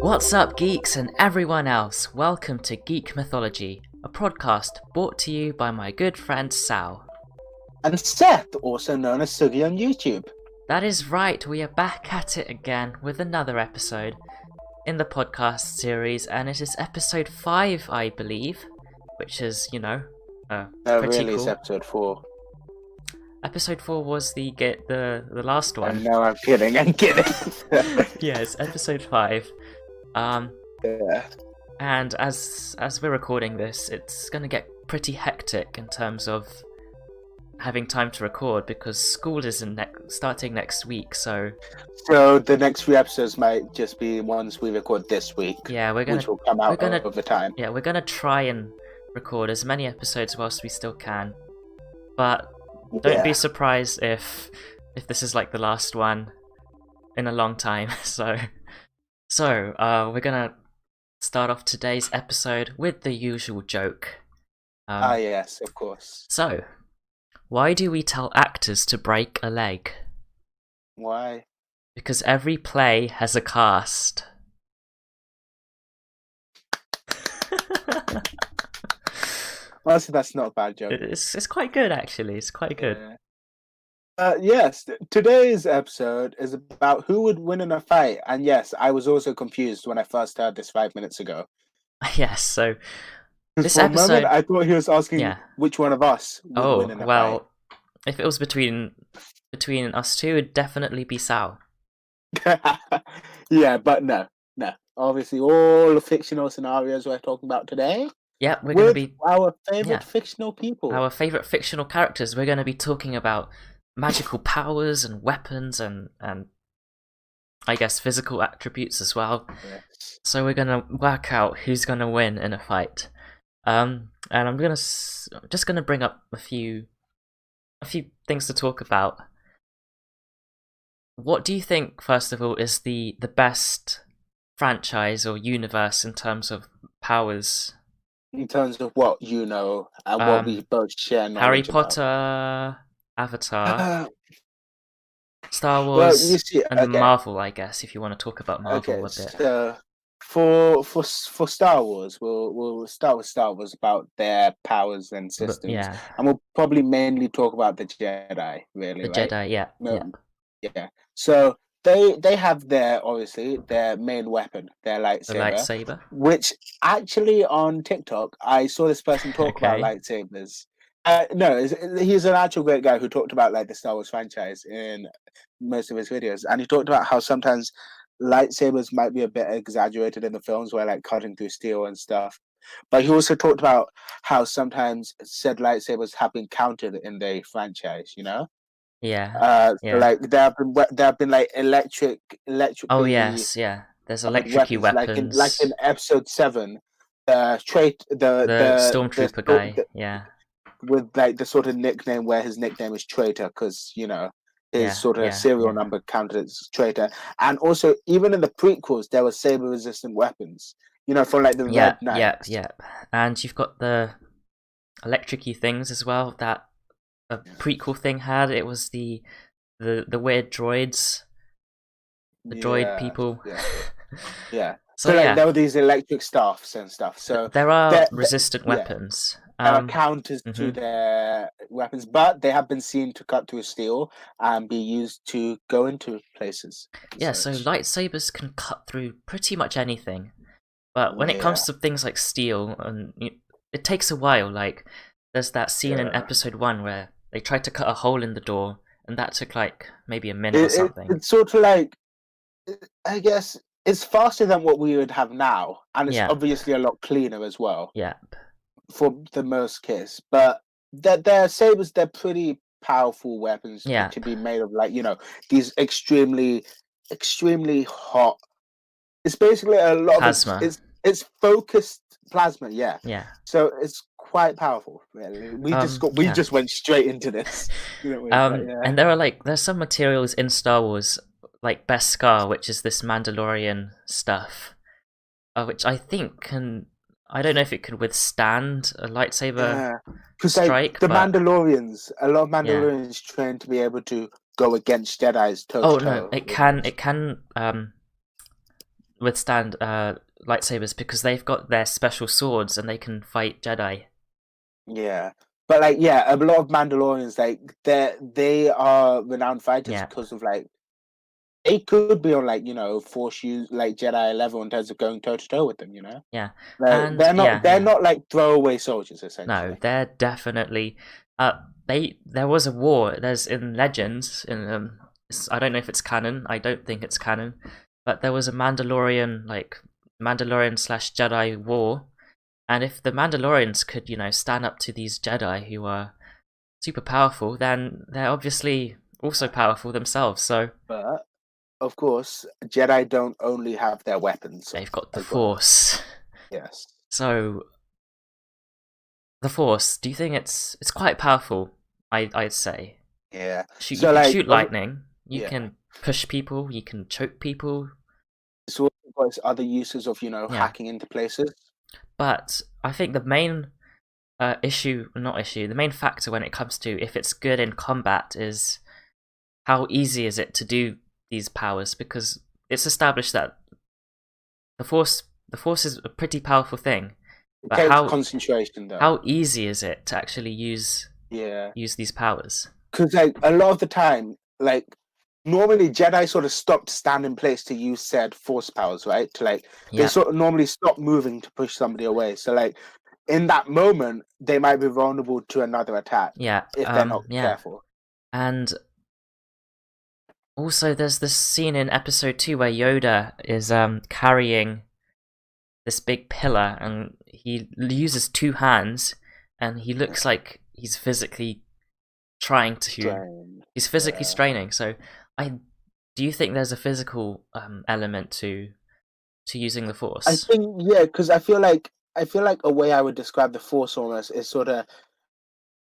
What's up, geeks and everyone else? Welcome to Geek Mythology, a podcast brought to you by my good friend Sow. And Seth, also known as Sugi on YouTube. That is right, we are back at it again with another episode in the podcast series, and it is episode 5, I believe, which is, pretty really, cool. it's episode 4. Episode 4 was the last one. No, I'm kidding. Yeah, it's episode 5. Yeah. And as we're recording this, it's gonna get pretty hectic in terms of having time to record because school is starting next week. So the next few episodes might just be ones we record this week. Yeah, which will come out over time. Yeah, we're gonna try and record as many episodes whilst we still can, but don't be surprised if this is like the last one in a long time. So we're gonna start off today's episode with the usual joke. Yes, of course. So, why do we tell actors to break a leg? Why? Because every play has a cast. Honestly, that's not a bad joke. It's quite good, actually. It's quite good. Yes, today's episode is about who would win in a fight. And yes, I was also confused when I first heard this 5 minutes ago. Yes, so this for episode... a moment, I thought he was asking which one of us would win in a fight. If it was between us two, it'd definitely be Sal. Yeah, but no. Obviously, all the fictional scenarios we're talking about today. Yeah, we're going to be our favorite fictional people. Our favorite fictional characters. We're going to be talking about magical powers and weapons and I guess physical attributes as well. Yes. So we're going to work out who's going to win in a fight. And I'm just going to bring up a few things to talk about. What do you think, first of all, is the best franchise or universe in terms of powers? In terms of what you know and what we both share knowledge Harry Potter, about. Avatar, Star Wars, and Marvel, I guess, if you want to talk about Marvel a bit. So for Star Wars, we'll start with Star Wars about their powers and systems. And we'll probably mainly talk about the Jedi, really. Jedi, yeah. Yeah. So they have their main weapon, their lightsaber. The lightsaber. Which actually on TikTok I saw this person talk about lightsabers. He's an actual great guy who talked about like the Star Wars franchise in most of his videos, and he talked about how sometimes lightsabers might be a bit exaggerated in the films where like cutting through steel and stuff. But he also talked about how sometimes said lightsabers have been counted in the franchise, you know? Yeah. Like there have been like electric. Oh yes, yeah. There's electric weapons. Like in episode 7, the stormtrooper guy. Yeah. With like the sort of nickname where his nickname is Traitor, because his serial number counted as Traitor. And also, even in the prequels, there were saber-resistant weapons. From like the Red Knights. Yeah. And you've got the electric-y things as well that a prequel thing had. It was the weird droids, the droid people. Yeah. So there were these electric staffs and stuff. So there are resistant weapons. There are counters to their weapons, but they have been seen to cut through steel and be used to go into places. Yeah, so lightsabers can cut through pretty much anything. But when it comes to things like steel, it takes a while. Like, there's that scene in episode 1 where they tried to cut a hole in the door, and that took like maybe a minute or something. It's sort of like, I guess, it's faster than what we would have now, and it's obviously a lot cleaner as well. Yeah. For the most case, but their sabers, they're pretty powerful weapons to be made of, like, these extremely hot. It's basically a lot plasma. Of it's focused plasma, Yeah. So it's quite powerful. Really. We just went straight into this. And there's some materials in Star Wars, like Beskar, which is this Mandalorian stuff, which I think can. I don't know if it could withstand a lightsaber strike. A lot of Mandalorians train to be able to go against Jedi's toe Oh to no, toe. it can withstand lightsabers because they've got their special swords and they can fight Jedi. Yeah. But like, yeah, a lot of Mandalorians, like they are renowned fighters Yeah, because of like they could be on like, you know, Force use like Jedi level in terms of going toe to toe with them, you know? yeah, Like and yeah, they're yeah. not like throwaway soldiers No, essentially. they're definitely. There was a war. There's in Legends in I don't know if it's canon. I don't think it's canon, but there was a Mandalorian slash Jedi war, and if the Mandalorians could stand up to these Jedi who are super powerful, then they're obviously also powerful themselves. So But of course, Jedi don't only have their weapons they've got the as well. Force. Yes. So the Force, do you think it's quite powerful? I'd say. Yeah. You So can like shoot lightning. You yeah. can push people. You can choke people. It's also got its other uses of, you know, Yeah, hacking into places. but I think the main the main factor when it comes to if it's good in combat is how easy is it to do these powers, because it's established that the force the force is a pretty powerful thing, It but takes concentration though. how easy is it to actually Yeah. use these powers? Because like a lot of the time, like normally Jedi sort of stop to stand in place to use said force powers, right? To like they Yeah, sort of normally stop moving to push somebody away. So like in that moment, they might be vulnerable to another attack yeah, if they're not yeah, careful. and also there's this scene in episode 2 where Yoda is carrying this big pillar, and he uses two hands, and he looks like he's physically trying to. Strain. He's physically Yeah. straining. So, I do you think there's a physical element to using the I Force? think yeah, because I feel like a way I would describe the force almost is sort of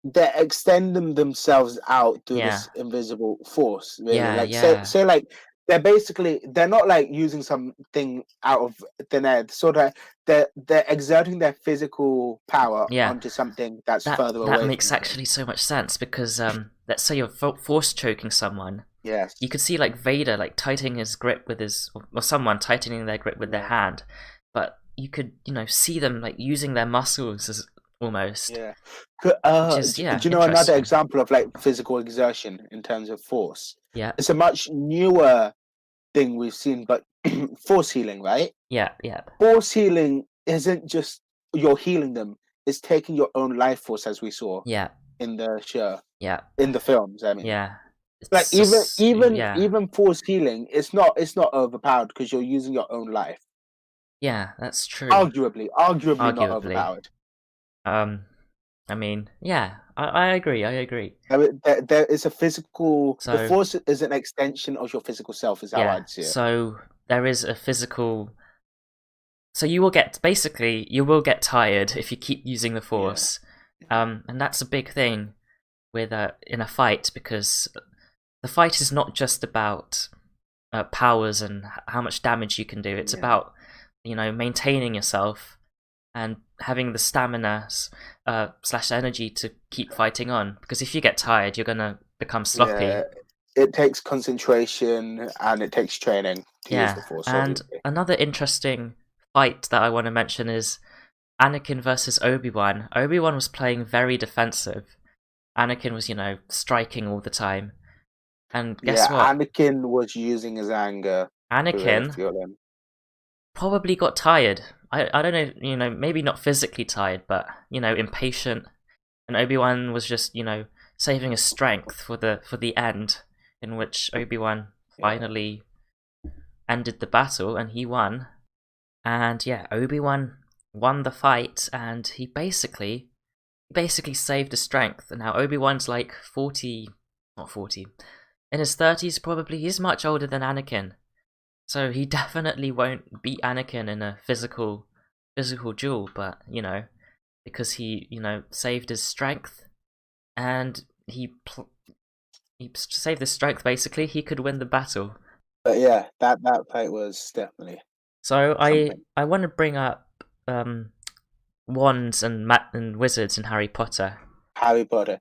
they're extending themselves out through Yeah, this invisible force, really. yeah, Like yeah, say like they're not like using something out of thin air. Sort of they're exerting their physical power yeah. onto something that's That further that away from makes them. actually so much sense because let's say you're force choking someone. You Yes. could see like Vader like tightening his grip with his, or someone tightening their grip with their Yeah. hand, but you could see them like using their muscles as almost, Yeah. which is Do you know another interesting. example of like physical exertion in terms of force? Yeah, It's a much newer thing we've seen, but force healing, right? yeah, yeah, Force healing isn't just you're healing them; it's taking your own life force, as we saw yeah, in the show, yeah, in the films. I mean, yeah. like It's just yeah, even force healing, it's not overpowered because you're using your own life. yeah. That's true. Arguably not Arguably, overpowered. um, I mean, yeah, I agree. I agree. There is a physical. The So force is an extension of your physical self, is how yeah, I'd see it. so there is a physical. So you will get tired if you keep using the Yeah, Force, and that's a big thing with in a fight, because the fight is not just about powers and how much damage you can do. It's yeah, about maintaining yourself and having the stamina slash energy to keep fighting on. Because if you get tired, you're gonna become yeah. sloppy. It takes concentration and it takes training to use Yeah, the force, and obviously. another interesting fight that I want to mention is Anakin versus Obi-Wan. Obi-Wan was playing very defensive. Anakin was, striking all the time. And guess Yeah, what? Anakin was using his anger to Anakin fuel him. probably got tired. I don't know, maybe not physically tired, but, impatient. And Obi-Wan was just, saving his strength for the end, in which Obi-Wan Yeah, finally ended the battle and he won. And yeah, Obi-Wan won the fight, and he basically saved his strength. And now Obi-Wan's like 40, not 40, in his 30s probably. He's much older than Anakin. So he definitely won't beat Anakin in a physical duel, but because he, saved his strength, and he saved his strength basically, he could win the battle. but yeah, that fight was definitely So I something. I want to bring up wands and wizards in Harry Potter. Harry Potter.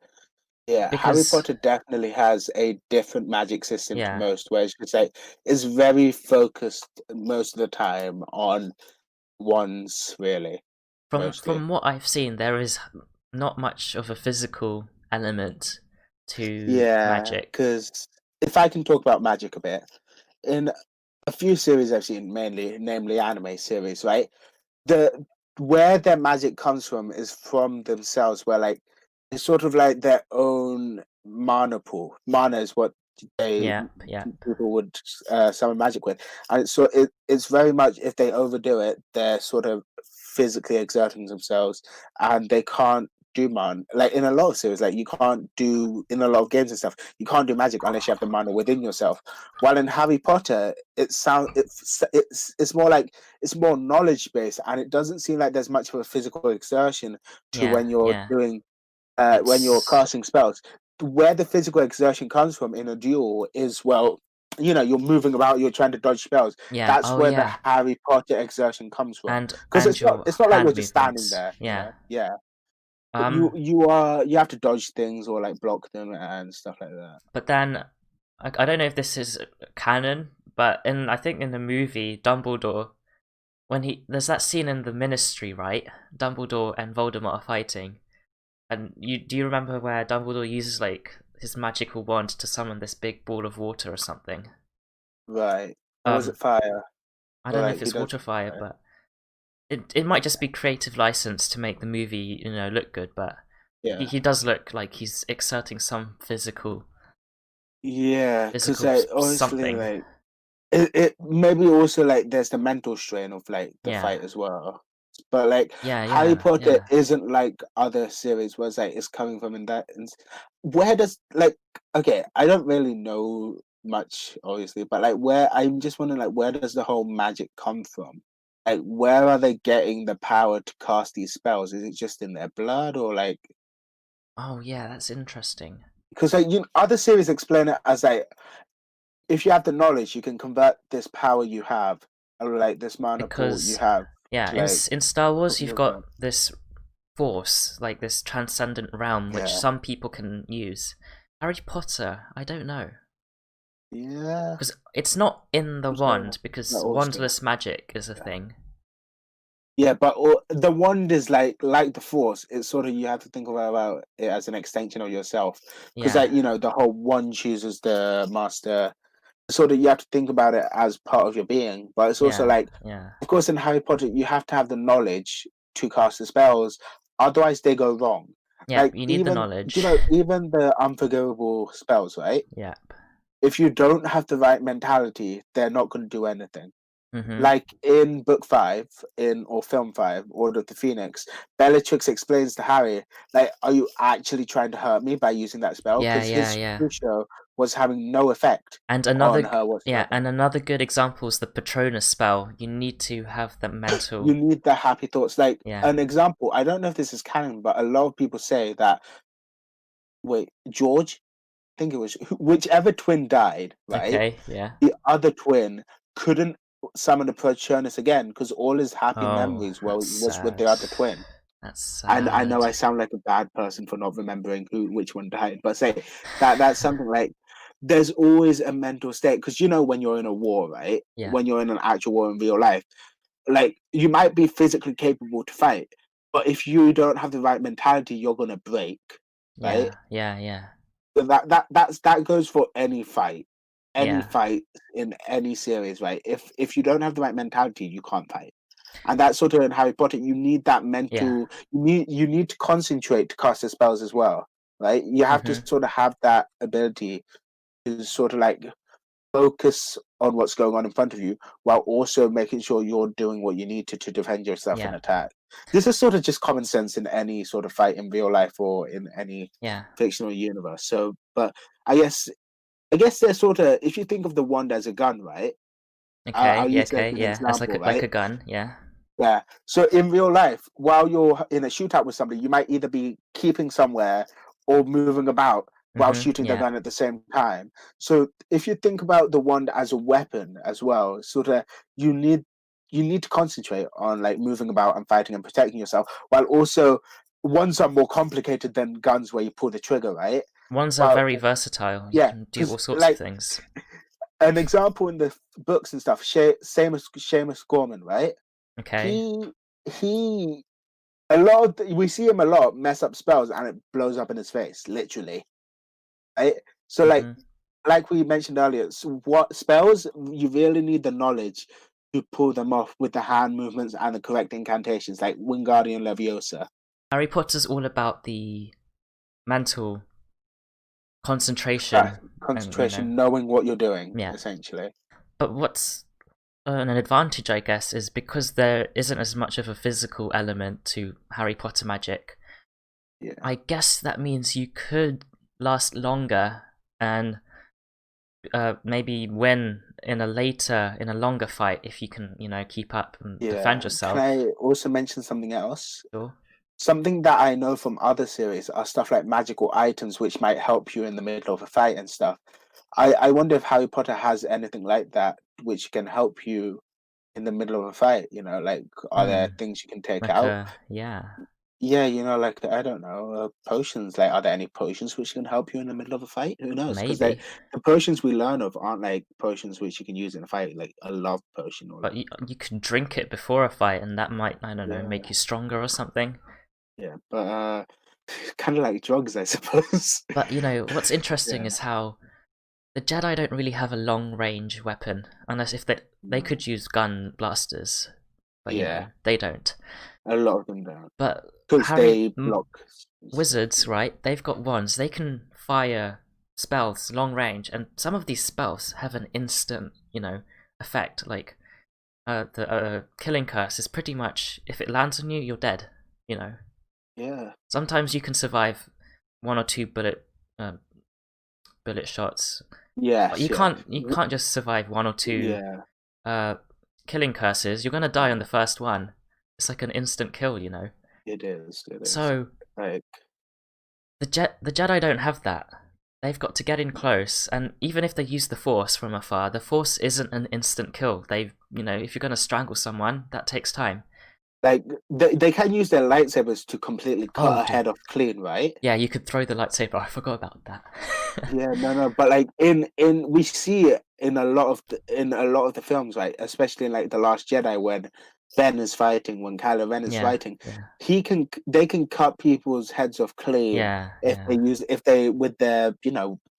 Yeah, Harry because Potter definitely has a different magic system to yeah, most, where it's like it's very focused most of the time on wands, really, mostly. from what I've seen, there is not much of a physical element to Yeah, magic. because if I can talk about magic a bit, in a few series I've seen, mainly, namely anime series, right? The where their magic comes from is from themselves, where like it's sort of like their own mana pool. Mana is what they Yeah, yeah, people would summon magic with, and so it's very much if they overdo it, they're sort of physically exerting themselves, and they can't do man like in a lot of series, like you can't do in a lot of games and stuff. You can't do magic unless you have the mana within yourself. While in Harry Potter, it's more like it's more knowledge based, and it doesn't seem like there's much of a physical exertion to yeah, when you're yeah. doing when you're It's casting spells. Where the physical exertion comes from in a duel is, well, you're moving about, you're trying to dodge spells. yeah. That's Oh where the yeah, Harry Potter exertion comes from, because and your it's not like you're hand just standing movements. there, Yeah. yeah. Um, You have to dodge things or like block them and stuff like that. but then I don't know if this is canon, but I think in the movie Dumbledore, when he there's that scene in the Ministry, right? Dumbledore and Voldemort are fighting, and do you remember where Dumbledore uses like his magical wand to summon this big ball of water or something? Right. Or was Um, it fire? I Or don't know like if he it's does water fire, fire. but it might just be creative license to make the movie look good, but Yeah. he does look like he's exerting some Yeah, because physical like honestly, something. like it maybe also like there's the mental strain of like the Yeah, fight as well. But like yeah, Harry yeah, Potter yeah. isn't like other series where it's like it's coming from in that where does like okay, I don't really know much obviously, but like where I'm just wondering like where does the whole magic come from? Like where are they getting the power to cast these spells? Is it just in their blood or like Oh yeah, that's interesting. because like other series explain it as like if you have the knowledge, you can convert this power you have, or like this mana pool you Because have, yeah, to like in Star put Wars in you've your got gun. this force, like this transcendent realm which Yeah, some people can use. Harry Potter, I don't know. yeah. Because it's not in the So, wand, because that also, wandless magic is a yeah, thing. yeah. But the wand is like the force. It's sort of you have to think about it as an extension of yourself, because Yeah, like the whole wand chooses the master. Sort of you have to think about it as part of your being, but it's also yeah, like, yeah. of course, in Harry Potter, you have to have the knowledge to cast the spells, otherwise they go wrong. Yeah, Like you need the even knowledge. even the unforgivable spells, right? Yeah. If you don't have the right mentality, they're not going to do anything. Mm-hmm. Like in book five, in or film five, Order of the Phoenix, Bellatrix explains to Harry, like, "Are you actually trying to hurt me by using that spell?" Yeah, Because yeah, his yeah. crucio was having no effect And on another, her yeah, whatsoever. and another good example is the Patronus spell. You need to have the You mental. need the happy thoughts. Like Yeah. an example, I don't know if this is canon, but a lot of people say that wait, George, I think it was whichever twin died, right? Okay. Yeah. The other twin couldn't summon the Patronus again because all his happy Oh, memories that's was with the sad. other twin. That's And I know sad. I sound like a bad person for not remembering which one died, but say that's something like there's always a mental state because when you're in a war, right? Yeah. When you're in an actual war in real life, like you might be physically capable to fight, but if you don't have the right mentality, you're gonna break, right? Yeah. Yeah. Yeah. So that goes for any Yeah. fight in any series, right? If you don't have the right mentality, you can't fight. And that's sort of in Harry Potter. You need that Yeah. mental. You need to concentrate to cast the spells as well, right? You have to Mm-hmm. sort of have that ability to sort of like focus on what's going on in front of you while also making sure you're doing what you need to defend yourself and Yeah. attack. This is sort of just common sense in any sort of fight in real life or in any Yeah. fictional universe. So, but I guess I guess they're sort of if you think of the wand as a gun, right? Okay. I'll Yeah. use that Okay. as an Yeah. As example, like right? a gun. Yeah. Yeah. So in real life, while you're in a shootout with somebody, you might either be keeping somewhere or moving about while Mm-hmm. shooting the Yeah. gun at the same time. So if you think about the wand as a weapon as well, sort of you need you need to concentrate on like moving about and fighting and protecting yourself, while also wands are more complicated than guns where you pull the trigger, right? Wands are Well, very versatile. You yeah, can do all because sorts of like things. an example in the books and stuff, same as Seamus Gorman, right? Okay. He a lot of we see him a lot mess up spells and it blows up in his face, literally. Right? So Hmm. like we mentioned earlier, so what spells you really need the knowledge to pull them off with the hand movements and the correct incantations, like Wingardium Leviosa. Harry Potter's all about the mental concentration, and Concentration, knowing what you're doing, yeah. essentially. But what's an advantage, I guess, is because there isn't as much of a physical element to Harry Potter magic. Yeah. I guess that means you could last longer and maybe win in a longer fight if you can, keep up and defend Yeah. Can I yourself. also mention something else? Sure. Something that I know from other series are stuff like magical items which might help you in the middle of a fight and stuff. I wonder if Harry Potter has anything like that which can help you in the middle of a fight, like are there Hmm. things you can take Like out? yeah, Yeah, like I don't know, potions. Like, are there any potions which can help you in the middle of a fight? Who knows? Because maybe. the potions we learn of aren't like potions which you can use in a fight, like a love potion or But like you could drink it before a fight, and that might, I don't know, make yeah, you stronger or something. yeah. But kind of like drugs, I suppose. But what's interesting Yeah, is how the Jedi don't really have a long range weapon, unless if they no. could use gun blasters, but Yeah, they don't. a lot of them don't But because they block stuff. wizards, right? They've got wands. They can fire spells long range, and some of these spells have an instant, effect. Like the killing curse is pretty much if it lands on you, you're dead. You know. Yeah, Sometimes you can survive one or two um, bullet shots, but yes, yeah, you can't just survive one or two yeah. uh, killing curses. You're gonna die on the first one. It's like an instant kill, you know. It is. It is. So Like, the Jedi don't have that. They've got to get in close, and even if they use the Force from afar, the Force isn't an instant kill. If you're gonna strangle someone, that takes time. like they can use their lightsabers to completely cut Oh, a dude. head off clean, right? Yeah, you could throw the lightsaber. I forgot about that. Yeah, no, but like in we see it in a lot of the films, right? Especially in like the Last Jedi when Ben is fighting, when Kylo Ren is Yeah, fighting, yeah, they can cut people's heads off clean yeah, if yeah, they with their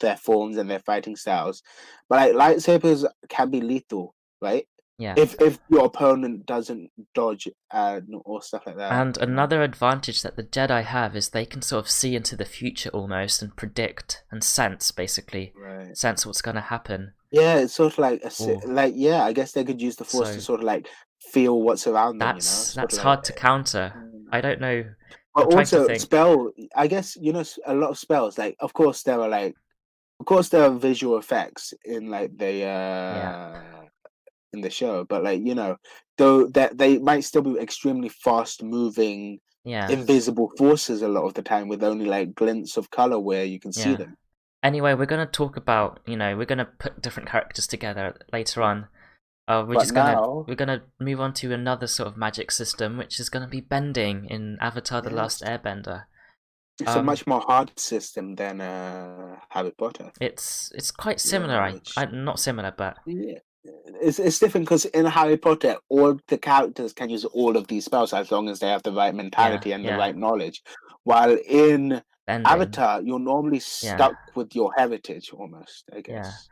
their forms and their fighting styles, but like lightsabers can be lethal, right? yeah. If your opponent doesn't dodge or stuff like that, And another advantage that the Jedi have is they can sort of see into the future almost and predict and sense, basically, Right. sense what's going to happen. Yeah, it's sort of like Oh, yeah, I guess they could use the force to so sort of like feel what's around them, sort that's of like. hard to counter. Mm. I don't know. But I'm trying to also think. spell. I guess a lot of spells. Like, of course, there are visual effects in like the Yeah, in the show, but like though that they might still be extremely fast moving, yeah, invisible forces a lot of the time with only like glints of color where you can see yeah. them. Anyway, we're gonna talk about, we're gonna put different characters together later on. But now we're gonna move on to another sort of magic system, which is gonna be bending in Avatar: The Last yes, Airbender. it's a Um, much more hard system than Harry Potter. it's quite similar. Yeah, I which not similar, but yeah, it's different because in Harry Potter, all the characters can use all of these spells as long as they have the right yeah, mentality and the yeah, right knowledge. While in bending, Avatar, you're normally yeah, stuck with your heritage almost, I yeah. guess,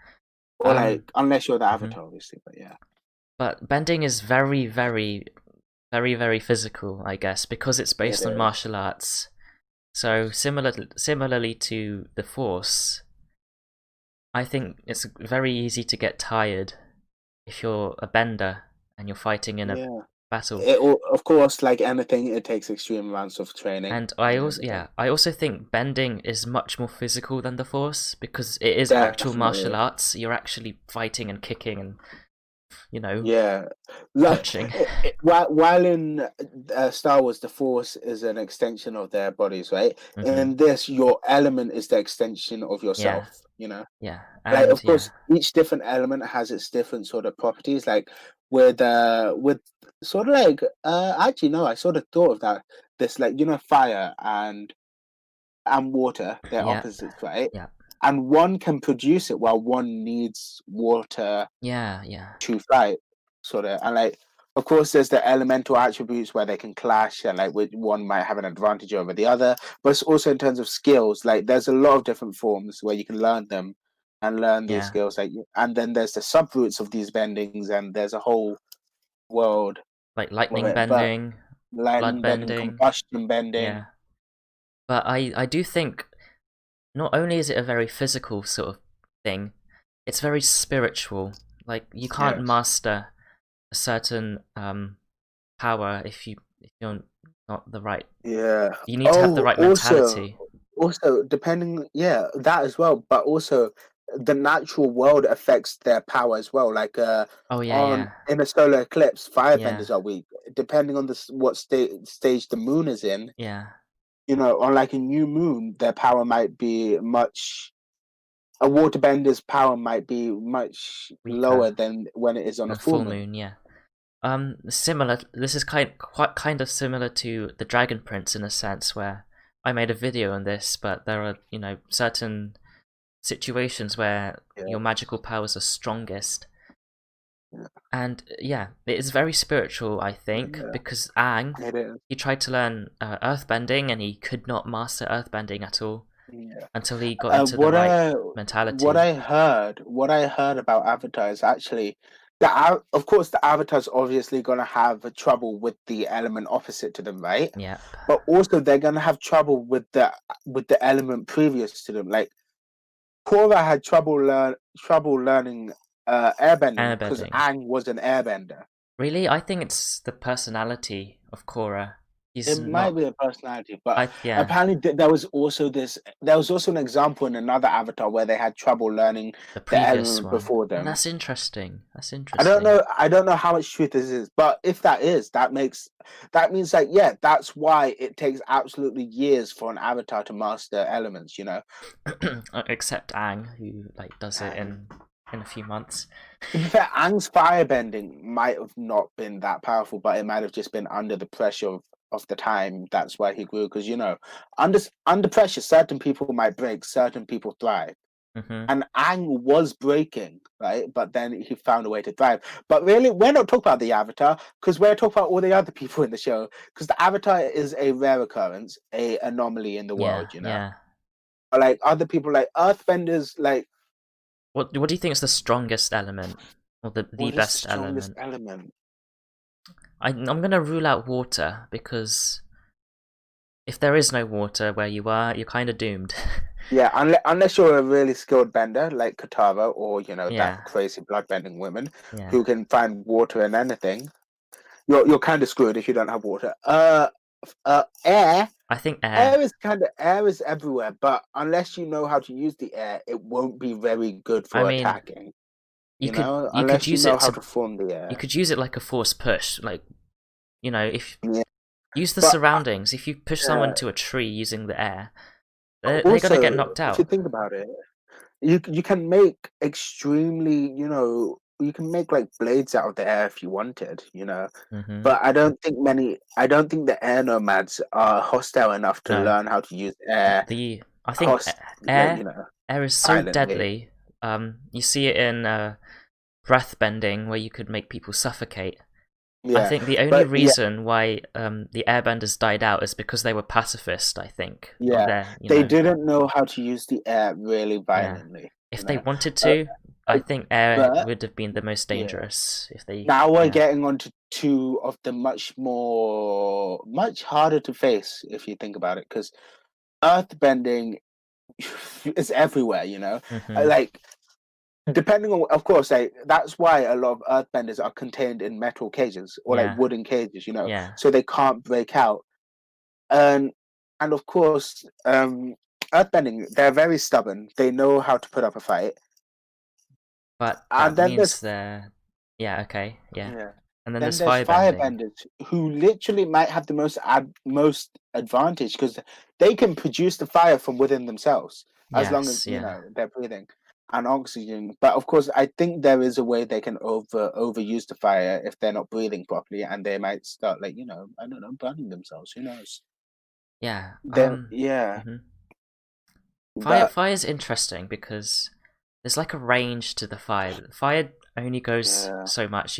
or like Um, unless you're the mhm. Avatar, obviously. But yeah, But bending is very, very, very, very physical, I guess, because it's it based on is. martial arts. So similarly to the Force, I think it's very easy to get tired if you're a bender and you're fighting in a Yeah, battle. of course, like anything, it takes extreme amounts of training And and everything. I also think bending is much more physical than the Force because it is actual martial Definitely. arts. You're actually fighting and kicking and you know Yeah, like punching. while in Star Wars, the Force is an extension of their bodies, right? Hmm. In this, your element is the extension of Yeah, yourself. yeah, Like and of yeah, course, each different element has its different sort of properties. Like with sort of like actually no, I sort of thought of that. This like fire and and water, they're Yeah. opposites, right? Yeah. And one can produce it while one needs water Yeah. Yeah. to fly, sort of. And like, of course, there's the elemental attributes where they can clash, and like one might have an advantage over the other. But it's also in terms of skills, like there's a lot of different forms where you can learn them and learn these Yeah. skills. Like, and then there's the subroots of these bendings, and there's a whole world Like of lightning it. But bending, blood lightning bending, bending. combustion bending, Yeah. But I do think not only is it a very physical sort of thing, it's very spiritual. Like you can't yes, master a certain power if you're not the right. yeah. You need to have the Oh, right mentality. also depending, yeah, that as well. But also, the natural world affects their power as well. Like Oh yeah, on yeah, in a solar eclipse, yeah, firebenders are weak. Depending on what stage the moon is in, yeah. on like a new moon, their power might be much. A waterbender's power might be much Weaker lower than when it is on than a a full full moon. moon. Yeah. Similar. This is quite kind of similar to the Dragon Prince in a sense, where I made a video on this, but there are certain situations where Yeah, your magical powers are strongest. yeah, And yeah, it is very spiritual, I think, yeah. because Aang, It is. he tried to learn earthbending and he could not master earthbending at all Yeah. until he got into the What right I mentality. what I heard about Avatar is actually of course the Avatar's obviously gonna have trouble with the element opposite to them, right? Yep. But also they're gonna have trouble with the element previous to them. Like Korra had trouble learning airbending because Airbending. Aang was an airbender. Really, I think it's the personality of Korra. It He's might not. be a personality, but Yeah, apparently there was also this. There was also an example in another Avatar where they had trouble learning the the previous element one. before Oh, them. that's interesting. That's I don't interesting. know. I don't know how much truth this is, but if that is, that means like yeah, that's why it takes absolutely years for an Avatar to master elements. Except Aang, who like does it in a few months. To be fair, Aang's firebending might have not been that powerful, but it might have just been under the pressure of the time. That's why he grew. Because under pressure, certain people might break, certain people thrive. Hmm. And Aang was breaking, right? But then he found a way to thrive. But really, we're not talking about the Avatar because we're talking about all the other people in the show. Because the Avatar is a rare occurrence, a anomaly in the Yeah, world. yeah. Like other people, like Earthbenders, like What do you think is the strongest element, or the what is the best strongest element? element? I'm gonna rule out water because if there is no water where you are, you're kind of doomed. Yeah, unless you're a really skilled bender like Katara or that Yeah, crazy bloodbending woman yeah. who can find water in anything, you're kind of screwed if you don't have water. Air I think air. air is everywhere, but unless you know how to use the air, it won't be very good I for mean, attacking. you could Unless you use know it how to to form the you air. could use it like a force push, like if Yeah, use the but surroundings. If you push someone uh, to a tree using the air, they're gonna get also, knocked if you out. think about it. You can make extremely, you can make like blades out of the air if you wanted. Hmm. But I don't think the air nomads are hostile enough to No, learn how to use air the I think host like, air is so silently. deadly. You see it in breath bending where you could make people suffocate. I Yeah. think the only But yeah, reason why the airbenders died out is because they were pacifist, I think. Or yeah. they're, They didn't know how to use the air really yeah. violently, If you they know. wanted Uh, to, I think air but would have been the most yeah. dangerous if they, Now we're yeah. getting on to two of the much harder to face if you think about it, because earthbending is everywhere. Hmm. Like depending on, of course, like that's why a lot of earthbenders are contained in metal cages or like Yeah, wooden cages, yeah. so they can't break out. And and of course, earthbending, they're very stubborn. They know how to put up a fight. But And that then means there's they're, yeah, okay, yeah. yeah, And then then there's there's firebending. firebenders who literally might have the most advantage because they can produce the fire from within themselves as long as Yes, yeah. they're breathing and oxygen. But of course, I think there is a way they can overuse the fire if they're not breathing properly, and they might start like I don't know, burning themselves. Who knows? Yeah. Then yeah, Mhm. But Fire's interesting because there's like a range to the fire. Fire only goes yeah, so much.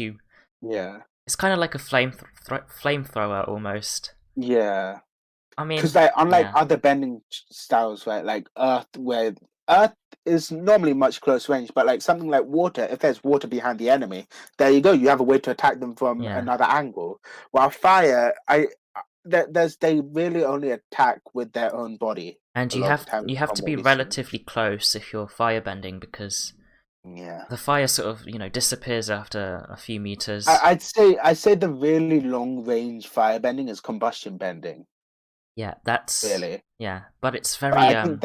yeah, It's kind of like a flamethrower almost. yeah. I mean, Because like unlike yeah, other bending styles, right? Like Earth, where Earth is normally much close range, but like something like water, if there's water behind the enemy, there you go. You have a way to attack them from yeah. another angle. While fire, they really only attack with their own body And a lot of the time, you have from to what be we've seen. relatively close if you're firebending because Yeah. the fire sort of disappears after a few meters. I'd say the really long range firebending is combustion bending, Yeah, that's really. yeah, but it's But very I think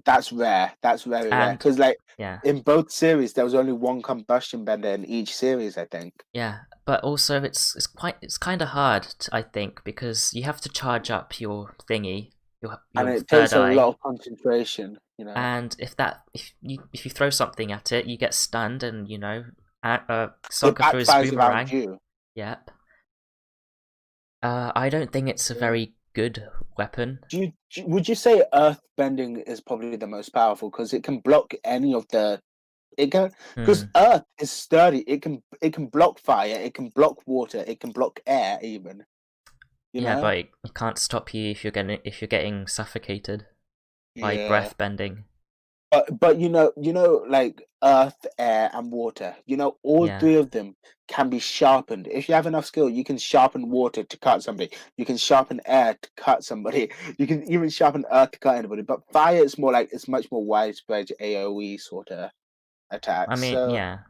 that's rare. That's very rare and because like yeah, in both series there was only one combustion bender in each series, I think, yeah, but also it's kind of hard, I think, because you have to charge up your thingy, and your it third takes a lot eye, of concentration. and if you throw something at it, you get stunned, and It Sokka throws backfires around boomerang. you. Yep. I don't think it's a Yeah. very good weapon. Would you say earth bending is probably the most powerful because it can block any of the it can because Hmm. earth is sturdy. It can block fire. It can block water. It can block air even. You Yeah, know. but it can't stop you if you're getting suffocated by Yeah. breath bending. But like earth, air, and water. All Yeah. three of them can be sharpened. If you have enough skill, you can sharpen water to cut somebody. You can sharpen air to cut somebody. You can even sharpen earth to cut anybody. But fire is more like it's much more widespread AOE sort of I attack. mean, So yeah.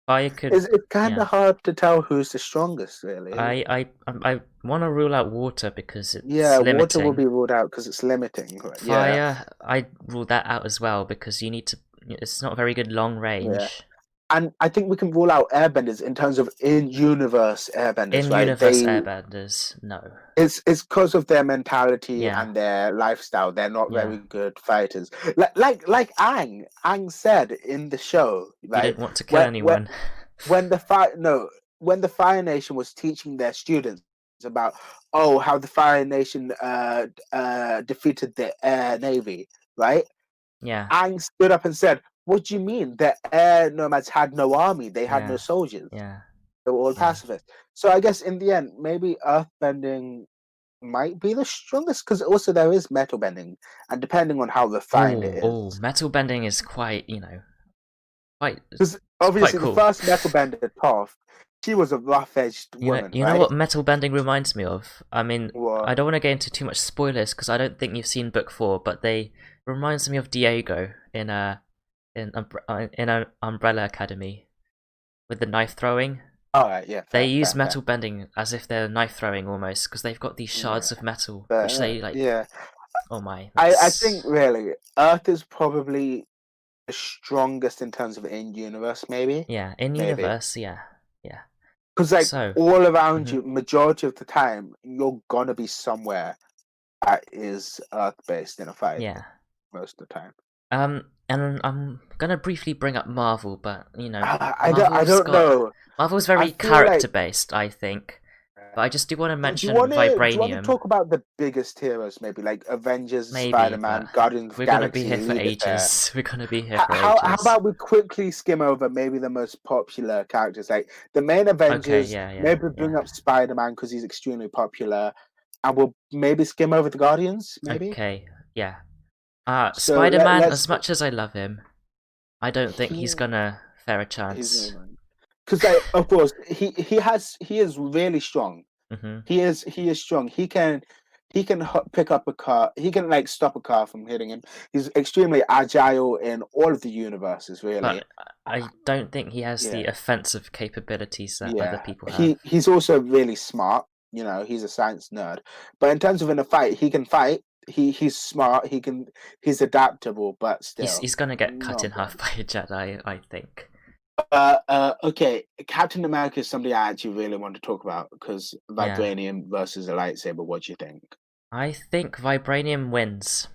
Fire could it's kind yeah. of hard to tell who's the strongest, really. I want to rule out water because it's Yeah, water will limiting. be ruled out because it's limiting. Right? Yeah, Fire, I rule that out as well because you need to. It's not very good long yeah. range. And I think we can rule out airbenders in terms of in-universe airbenders, In right? universe airbenders, no. It's because of their mentality Yeah, and their lifestyle. They're not yeah. very good fighters. Like Ang. Ang said in the show, You right? didn't want to kill When when anyone. when the fire no when the Fire Nation was teaching their students about how the Fire Nation defeated the Air Navy, right? Yeah, Ang stood up and said, "What do you mean? The Air Nomads had no army. They had no yeah, soldiers. yeah, They were all yeah. pacifists." So I guess in the end, maybe earthbending might be the strongest because also there is metal bending, and depending on how refined it Oh, is, metal bending is quite, quite, because it's quite obviously the cool. first metal bender, Toph, she was a rough-edged woman, You know right? what metal bending reminds me of? I mean, I Well, don't want to get into too much spoilers because I don't think you've seen book 4, but they reminds me of Diego in a Umbrella Academy with the knife throwing. all right, yeah, They fair, use fair, fair. metal bending as if they're knife throwing almost because they've got these Yeah, shards of metal which but they like. yeah, Oh my, I think that's really Earth is probably the strongest in terms of in-universe, maybe, yeah. In maybe. universe, yeah, yeah. Because like So, all around mhm, you, majority of the time, you're gonna be somewhere that is Earth based in a fight yeah. most of the time. And I'm gonna briefly bring up Marvel, but I don't know. Marvel's I very feel character like. based, I think. But I just do want to Do you mention want to do you want to Vibranium, talk about the biggest heroes, maybe like Avengers, maybe, Spider Man, but Guardians of the we're gonna be Galaxy, here for Edith there. ages. We're gonna be here How, for how ages. about we quickly skim over maybe the most popular characters, like the main Okay, Avengers, yeah, yeah, maybe bring yeah. up Spider Man because he's extremely popular, and we'll maybe skim over the Guardians, maybe. Okay, yeah. So Spider-Man, let's as much as I love him, I don't think he's he gonna fare a his chance. name because like of course he is really strong. Hmm. He is strong. He can pick up a car. He can like stop a car from hitting him. He's extremely agile in all of the universes, really. But I don't think he has the Yeah, offensive capabilities that other yeah. people have. He's also really smart. He's a science nerd. But in terms of in a fight, he can fight. He's smart. He's adaptable, but still He's gonna get cut not in great. half by a Jedi, I think. Okay. Captain America is somebody I actually really want to talk about because Yeah. vibranium versus a lightsaber. What do you think? I think Vibranium wins.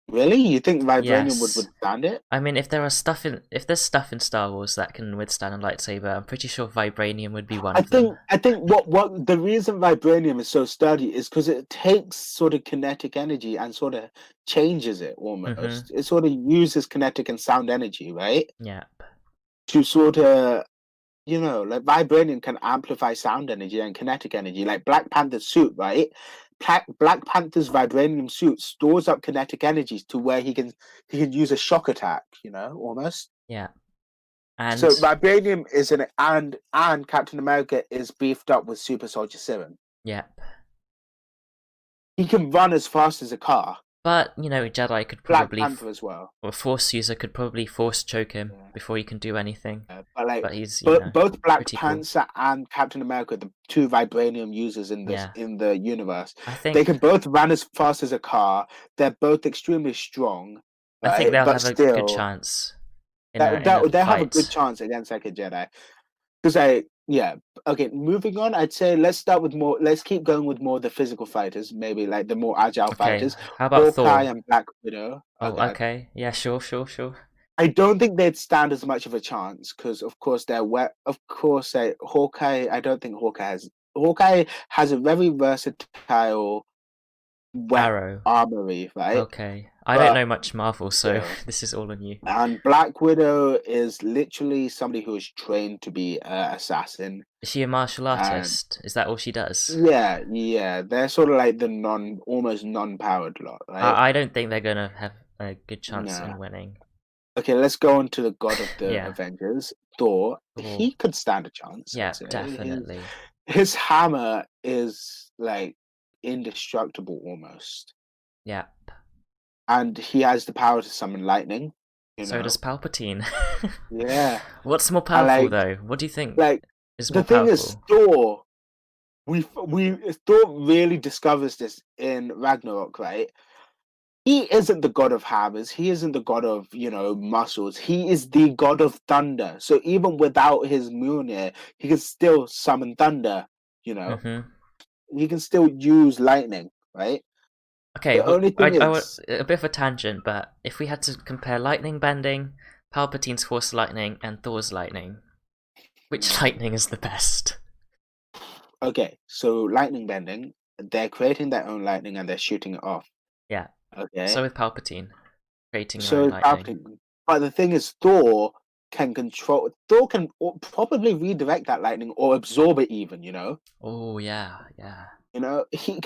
Really? You think vibranium would Yes. withstand it? I mean, if there's stuff in Star Wars that can withstand a lightsaber, I'm pretty sure vibranium would be one I of them. think what the reason vibranium is so sturdy is because it takes sort of kinetic energy and sort of changes it Mhm. almost. It sort of uses kinetic and sound energy, right? Yeah. To sort of, like vibranium can amplify sound energy and kinetic energy. Like Black Panther's suit, right? Black Panther's vibranium suit stores up kinetic energy to where he can use a shock attack, almost. Yeah. So And vibranium is and Captain America is beefed up with super soldier serum. yeah. He can run as fast as a car. But, Jedi could Black probably Panther as well. or a Force user could probably force choke him Yeah. before he can do anything. But like, But he's, both Black pretty cool. Panther and Captain America, the two vibranium users Yeah. in the universe, I they think can both run as fast as a car. They're both extremely strong, I think right? they'll But have a good still, chance in a they have a good fight. chance against like a Jedi. Because okay, moving on, I'd say let's start with more. Let's keep going with more of the physical fighters, maybe like the more agile Okay, fighters, how about Hawkeye Thor? and Black Widow. Oh, Okay, okay. Yeah, sure, sure, sure. I don't think they'd stand as much of a chance because, of course, they're wet. Of course, Hawkeye. I don't think Hawkeye has a very versatile wet Arrow. armory, right? Okay. I don't But know much Marvel, so still, this is all on you. and Black Widow is literally somebody who is trained to be an assassin. Is she a martial And artist? Is that all she does? yeah, they're sort of like the almost non-powered lot, right? I don't think they're gonna have a good chance No. in winning. Okay, let's go on to the god of the Yeah. Avengers, Thor. Thor. He could stand a chance, I'd Yeah, say. definitely. His hammer is like indestructible almost, Yeah. and he has the power to summon lightning. You So does know, Palpatine. yeah, What's more and powerful though? What do you think like is the more thing is, powerful? Thor. We Thor really discovers this in Ragnarok, right? He isn't the god of hammers. He isn't the god of, muscles. He is the god of thunder. So even without his Mjolnir, he can still summon thunder. You know, Mm-hmm. he can still use lightning, right? Okay, The well, only thing I want is, a bit of a tangent, but if we had to compare lightning bending, Palpatine's Force lightning, and Thor's lightning, which mm, lightning is the best? okay, so lightning bending, they're creating their own lightning and they're shooting it off. Yeah. So Okay, with Palpatine creating her so own it's lightning. happening. But the thing is, Thor can probably redirect that lightning or absorb it even. Oh yeah, yeah.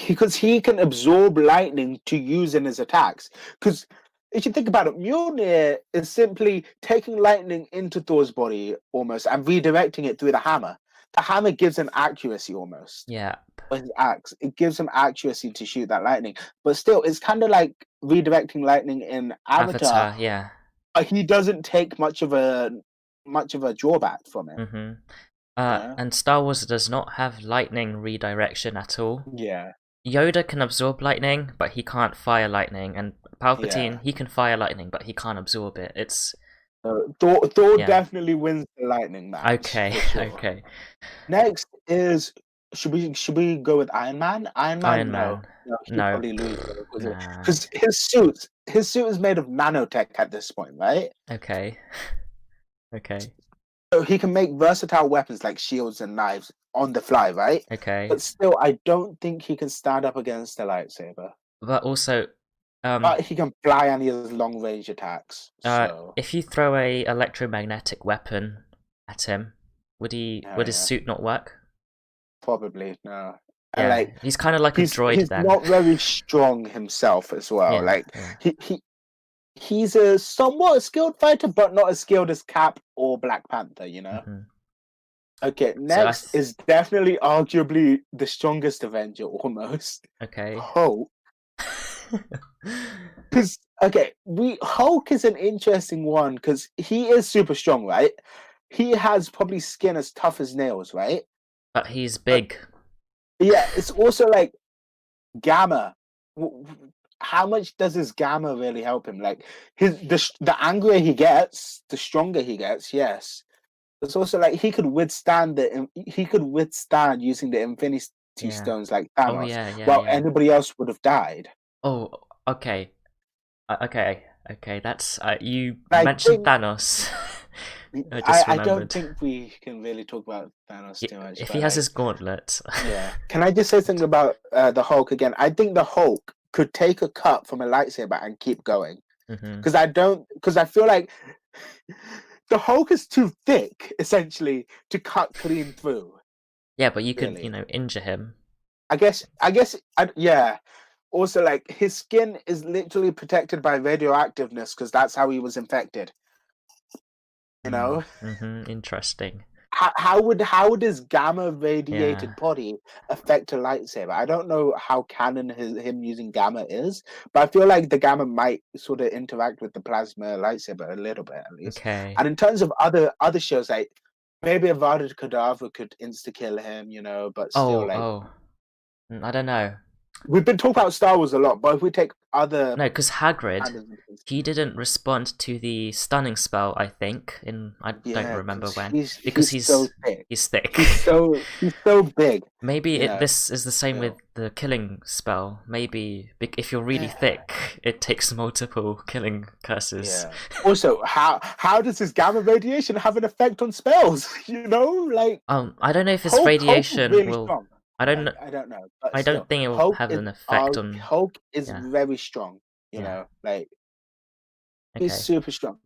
Because he can absorb lightning to use in his attacks. Because if you think about it, Mjolnir is simply taking lightning into Thor's body almost and redirecting it through the hammer. The hammer gives him accuracy almost. Yeah. For his axe, it gives him accuracy to shoot that lightning. But still, it's kind of like redirecting lightning in Avatar. Avatar, yeah. But he doesn't take much of a drawback from it. Mm-hmm. Yeah. And Star Wars does not have lightning redirection at all. Yeah. Yoda can absorb lightning, but he can't fire lightning, and Palpatine, Yeah. he can fire lightning, but he can't absorb it. It's Thor yeah. definitely wins the lightning match Okay, for sure. okay. Next is should we go with Iron Man? Iron Man, Iron no, Man. no, he'd No. probably lose Nah. because his suit is made of nanotech at this point, right? Okay. Okay. So he can make versatile weapons like shields and knives on the fly, right? Okay. But still, I don't think he can stand up against a lightsaber. But also, But he can fly and he has long range attacks. So if you throw a electromagnetic weapon at him, would his yeah, suit not work? probably no. And Yeah, like he's kind of like a droid he's then. not very strong himself as well. Yeah, Like yeah. he's a somewhat skilled fighter, but not as skilled as Cap or Black Panther. Hmm. Okay, So next is definitely arguably the strongest Avenger almost. okay. Hulk. Because Hulk is an interesting one because he is super strong, right? He has probably skin as tough as nails, right? But he's But big. yeah, it's also like Gamma. How much does his Gamma really help him? Like the angrier he gets, the stronger he gets. Yes, it's also like he could withstand using the Infinity Yeah. Stones like Oh Thanos, yeah, yeah, while yeah. anybody else would have died. Oh, okay. Okay, okay, that's you I mentioned think Thanos. I just I don't remembered. think we can really talk about Thanos too much, If he but has like, his gauntlet. yeah. Can I just say something about the Hulk again? I think the Hulk could take a cut from a lightsaber and keep going. Hmm. Because I feel like the Hulk is too thick, essentially, to cut clean through. Yeah, but you could, Really, injure him. yeah. Also, like his skin is literally protected by radioactiveness because that's how he was infected. You know, Interesting. how would his gamma radiated Yeah. body affect a lightsaber? I don't know how canon him using gamma is, but I feel like the gamma might sort of interact with the plasma lightsaber a little bit at least. Okay. And in terms of other shows, like maybe Avada Kedavra could insta kill him, but still, like Oh. I don't know. we've been talking about Star Wars a lot, but if we take other No, because Hagrid, canons, he didn't respond to the stunning spell, I think, I don't yeah, remember because when. Because he's so thick. he's thick. He's so big. Maybe You know, this is the same with still. the killing spell. Maybe if you're really Yeah. thick, it takes multiple killing curses. Yeah. Also, how does this gamma radiation have an effect on spells? Like I don't know if it's Hulk is radiation really will. strong. I don't know. I don't know, but I don't still, think it will have an effect on. Hulk is Yeah, very strong. yeah. Like he's Okay. super strong.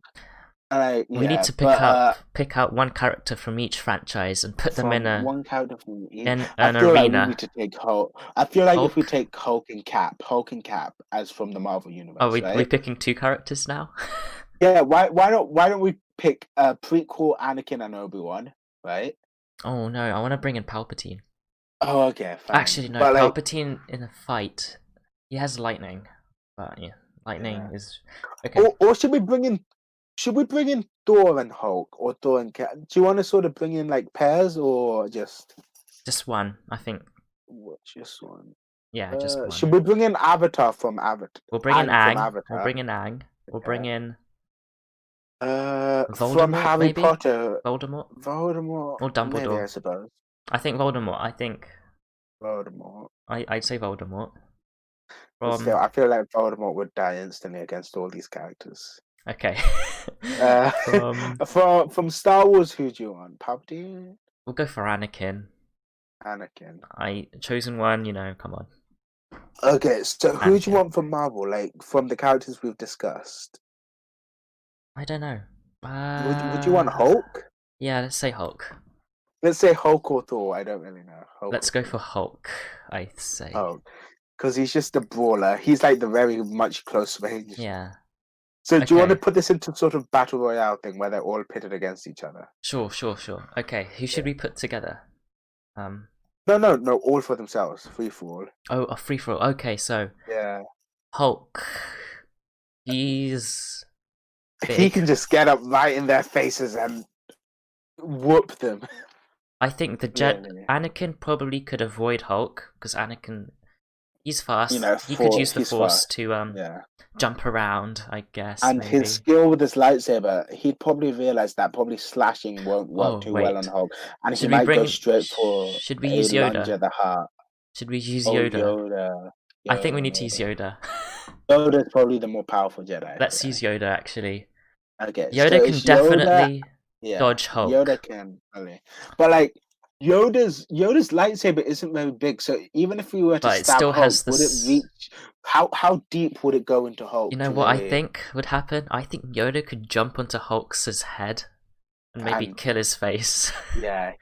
Like We need yeah, to but pick out one character from each franchise and put them in from a one character from each, in I an feel like we need arena. to take Hulk. I feel like if we Hulk. take Hulk and Cap as from the Marvel Are universe, we right? picking two characters now? Yeah, why don't we pick prequel Anakin and Obi-Wan, right? Oh no, I want to bring in Palpatine. Oh, okay, fine. Actually, no, But like, Palpatine in a fight. He has lightning, but yeah, yeah. lightning is okay. Or should we bring in Thor and Hulk or Thor and Cap? Do you want to sort of bring in like pairs or just Just one, I think. just one? Yeah, just Should one. we bring in Avatar from Avatar? We'll bring in Ang from Ang. We'll Avatar. bring in Ang. We'll bring Okay. in From Voldemort, Harry maybe. Potter, Voldemort Voldemort, or maybe I Dumbledore. suppose I think Voldemort. I think Voldemort. I'd say Voldemort. But still, From I feel like Voldemort would die instantly against all these characters. okay. Uh, From from Star Wars, who do you want? Palpatine, we'll go for Anakin. Anakin. I chosen one. Come on, Okay, so who do you Anakin. want from Marvel? Like from the characters we've discussed, I don't know. would you want Hulk? Yeah, let's say Hulk. Let's say Hulk or Thor. I don't really know. Hulk Let's or go Thor. for Hulk. I say. Hulk, because he's just a brawler. He's like the very much close range. Yeah. So do you want to Okay. put this into sort of battle royale thing where they're all pitted against each other? Sure. Okay. Who should Yeah. we put together? No. All for themselves. Free for all. Oh, a free for all. Okay, so Yeah. Hulk. He's He big. can just get up right in their faces and whoop them. I think the Really. Anakin probably could avoid Hulk because Anakin, he's fast. He could For use the he's Force fast. to Yeah. jump around. I guess And his maybe. skill with his lightsaber, he'd probably realize that probably slashing won't work Oh too well on wait, Hulk, and he should we might go bring? straight for Should we a use lunge Yoda? at the heart. Should we use Oh, Yoda? Yoda. I think we need to use Yoda. Yoda's probably the more powerful Jedi. Let's Yeah. use Yoda actually. Okay, so Yoda can it's Yoda. definitely Yeah, dodge Yoda Hulk, can really, but like Yoda's lightsaber isn't very big. So even if we were to but it stab still Hulk, has would it this. reach? How deep would it go into You Hulk know to what I really think would happen? I think Yoda could jump onto Hulk's head and maybe and kill his face. yeah.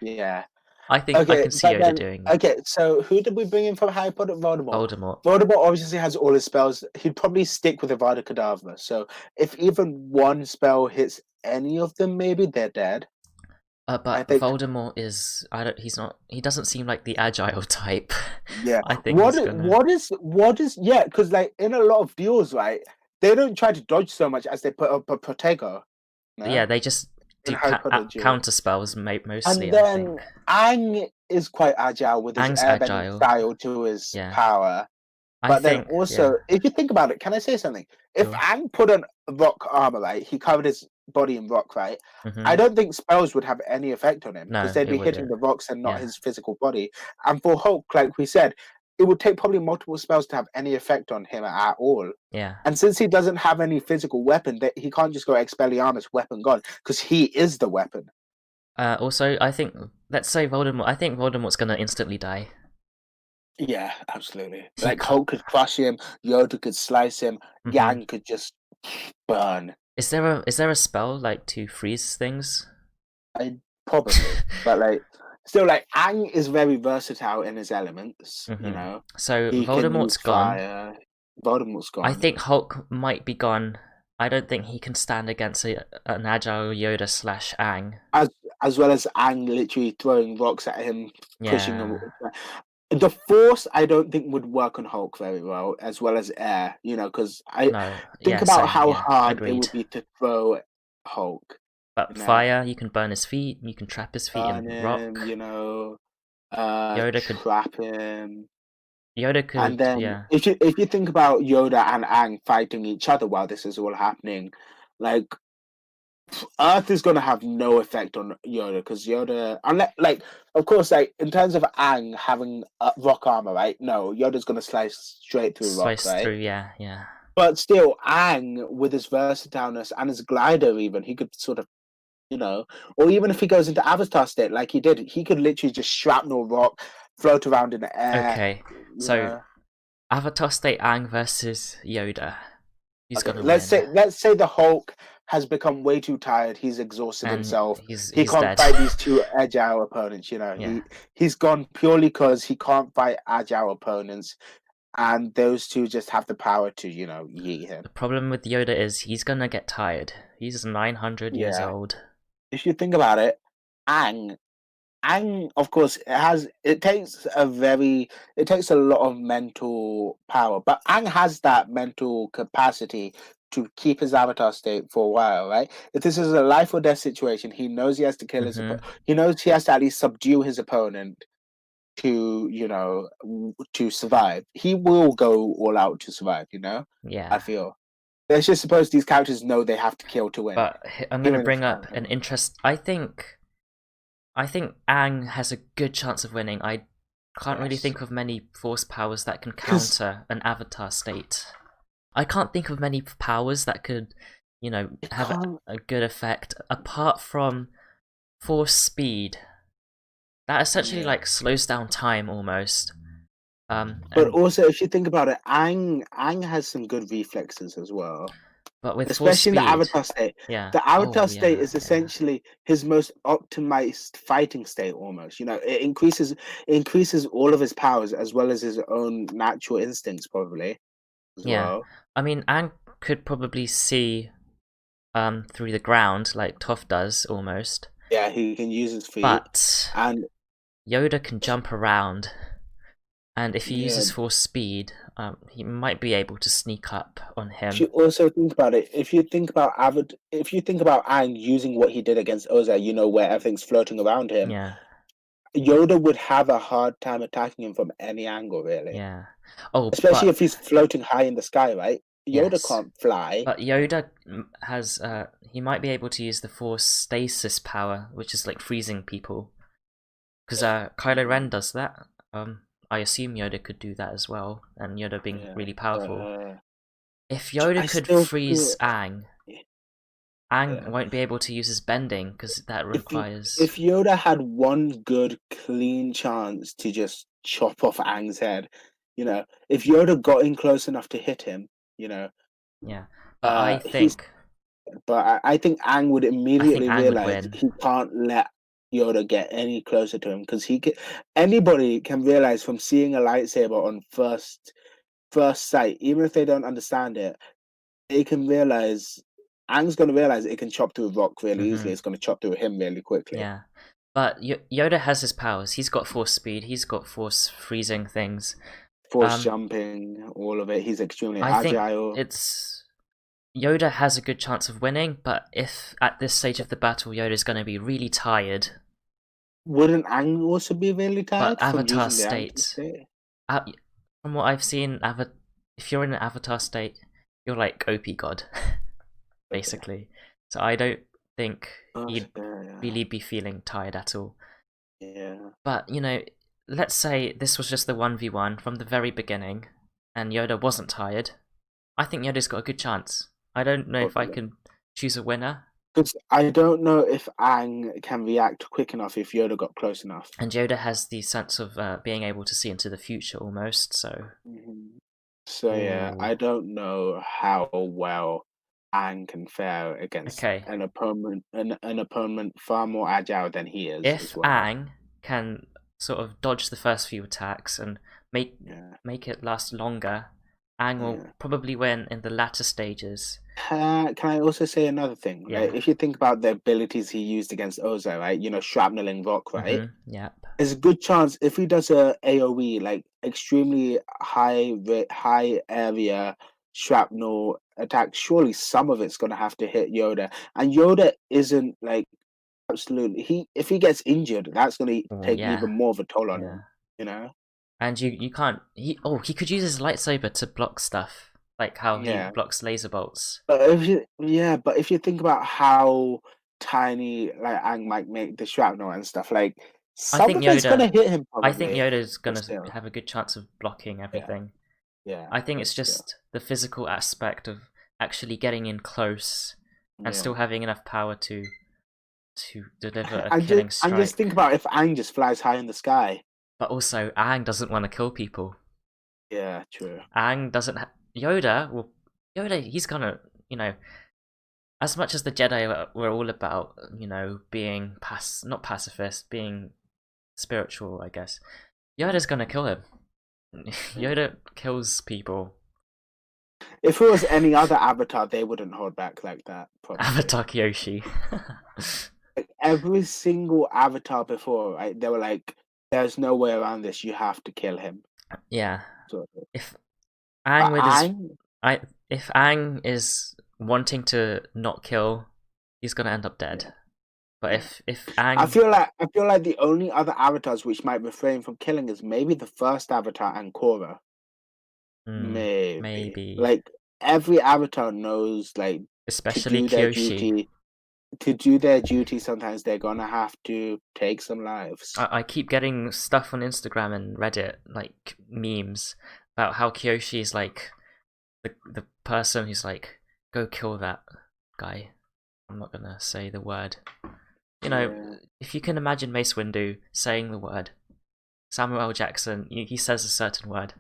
I think I Okay, can see but Yoda then doing okay, so who did we bring in from Harry Potter? Voldemort. Voldemort. Voldemort obviously has all his spells. He'd probably stick with Avada Kedavra. So if even one spell hits any of them, maybe they're dead. I But think. Voldemort is I don't he's not he doesn't seem like the agile type. Yeah. I think he's gonna What is yeah? Because like in a lot of duels, right, they don't try to dodge so much as they put up a Protego. yeah, No, they just in do Harry Potter duel. counter spells And mostly, I then think. Ang is quite agile with his Aang's airbending agile. style to his Yeah. power. I But then think yeah. also, if you think about it, can I say something? If Sure. Ang put on rock armor, right, he covered his body in rock, right? I Mhm. don't think spells would have any effect on him because No, they'd it be hitting wouldn't. the rocks and not Yeah. his physical body. And for Hulk, like we said, it would take probably multiple spells to have any effect on him at all. Yeah. And since he doesn't have any physical weapon, that he can't just go Expelliarmus, weapon gone, because he is the weapon. Also, I think, let's say Voldemort. I think Voldemort's gonna instantly die. Yeah, absolutely. He Like can't. Hulk could crush him, Yoda could slice him, Mhm. Yang could just burn. Is there a spell like to freeze things? I probably, but like still, like Aang is very versatile in his elements. You Mhm. know, So he can Voldemort's use gone. fire. Voldemort's I gone. think Hulk might be gone. I don't think he can stand against an agile Yoda slash Aang. As well as Aang literally throwing rocks at him, pushing him. Yeah. The Force, I don't think would work on Hulk very well, as well as air. You know, because I No. think Yeah. about Same. how Yeah. hard it Agreed. would be to throw Hulk. But You know, fire, you can burn his feet. You can trap his feet in burn him. rock. You know, Yoda could. trap him. Yoda And could. then Yeah. if you think about Yoda and Aang fighting each other while this is all happening, like Earth is gonna have no effect on Yoda because Yoda, unless like of course, like in terms of Aang having rock armor, right? No, Yoda's gonna slice straight through rock, Slice right? through. Yeah. Yeah. But still, Aang with his versatileness and his glider, even he could sort of, you know, or even if he goes into Avatar state like he did, he could literally just shrapnel rock, float around in the air, Okay. you So know. Avatar State Aang versus Yoda. Who's Okay, gonna let's win? say the Hulk has become way too tired. He's exhausted And himself. He he's can't dead. fight these two agile opponents. You know, Yeah. he's gone purely because he can't fight agile opponents, and those two just have the power to yeet him. The problem with Yoda is he's gonna get tired. He's 900 years Yeah, old. if you think about it, Ang Aang, of course, it takes a lot of mental power, but Aang has that mental capacity to keep his avatar state for a while, right? If this is a life or death situation, he knows he has to kill his Mhm. he knows he has to at least subdue his opponent to, to survive. He will go all out to survive, I Yeah. feel. Let's just suppose these characters know they have to kill to win. But I'm gonna Even if bring up an interest. I think Aang has a good chance of winning. I can't really yes. think of many force powers that can 'Cause counter an avatar state. I can't think of many powers that could, it have a, can't a good effect apart from force speed. That essentially yeah. like slows down time almost. But And also, if you think about it, Aang has some good reflexes as well, but with force especially in the speed, Avatar state. yeah. The Avatar Oh state yeah, is yeah, essentially his most optimized fighting state, almost. It increases all of his powers as well as his own natural instincts, probably as yeah. well. I mean, Aang could probably see through the ground like Toph does almost, Yeah, he can use his feet, but and Yoda can jump around, and if he yeah. uses force speed, he might be able to sneak up on If him. you also think about it, if you think about Aang using what he did against Ozai, where everything's floating around him, Yeah, Yoda would have a hard time attacking him from any angle, really. yeah. Oh, Especially but if he's floating high in the sky, right? Yoda yes. can't fly. But Yoda has he might be able to use the Force stasis power, which is like freezing people. Because Kylo Ren does that. I assume Yoda could do that as well, and Yoda being Yeah, really but powerful. If Yoda I could still freeze feel Aang, Aang yeah. won't be able to use his bending because that If you, requires. if Yoda had one good clean chance to just chop off Aang's head, if Yoda got in close enough to hit him, Yeah, but I he's. think But I think Aang would I think immediately Aang would realize win. he can't let Yoda get any closer to him because anybody can realize from seeing a lightsaber on first sight, even if they don't understand it, they can realize Aang's going to realize it can chop through rock really easily. Hmm. It's going to chop through him really quickly. Yeah, but Yoda has his powers. He's got force speed. He's got force freezing things. Force Um, jumping, all of it. He's extremely I think agile. it's Yoda has a good chance of winning, but if at this stage of the battle Yoda's going to be really tired, Wouldn't Aang also be really but tired from Avatar using the Avatar state, state? from what I've seen, if you're in an Avatar state, you're like OP God, Okay. basically. So I don't think Oh, he'd yeah, really be feeling tired at all. yeah. But let's say this was just the 1v1 from the very beginning, and Yoda wasn't tired. I think Yoda's got a good chance. I don't know if I can choose a winner. Because I don't know if Aang can react quick enough if Yoda got close enough. And Yoda has the sense of being able to see into the future almost, so... So yeah, I don't know how well Aang can fare against an opponent far more agile than he is If as well. Aang can sort of dodge the first few attacks and make it last longer, Aang will probably win in the latter stages. Can I also say another thing? Yeah. Like, if you think about the abilities he used against Ozo, right? You know, shrapneling rock, right? Yeah. There's a good chance if he does a AOE, like extremely high area shrapnel attack, surely some of it's gonna have to hit Yoda. And Yoda isn't like absolutely if he gets injured, that's gonna take even more of a toll on him, you know? And you can't he could use his lightsaber to block stuff. Like how he blocks laser bolts. But if you think about how tiny like Aang might make the shrapnel and stuff, like some of it's gonna hit him probably. I think Yoda's gonna have a good chance of blocking everything. Yeah. I think it's just the physical aspect of actually getting in close and still having enough power to deliver a killing strike. And just think about if Aang just flies high in the sky. But also, Aang doesn't want to kill people. Yeah, true. Aang doesn't. Yoda, he's gonna, as much as the Jedi were all about, being not pacifist, being spiritual, I guess. Yoda's gonna kill him. Yoda kills people. If it was any other avatar, they wouldn't hold back like that. Probably. Avatar Kyoshi. Like every single avatar before, right? They were like, "There's no way around this. You have to kill him." Yeah. So, if Aang if Aang is wanting to not kill, he's gonna end up dead. Yeah. But if Aang, I feel like the only other avatars which might refrain from killing is maybe the first avatar and Korra. Maybe. Like every avatar knows, like, especially Kyoshi. To do their duty, sometimes they're gonna have to take some lives. I keep getting stuff on Instagram and Reddit, like memes, about how Kyoshi is like the person who's like, go kill that guy. I'm not gonna say the word. If you can imagine Mace Windu saying the word, Samuel L. Jackson, he says a certain word.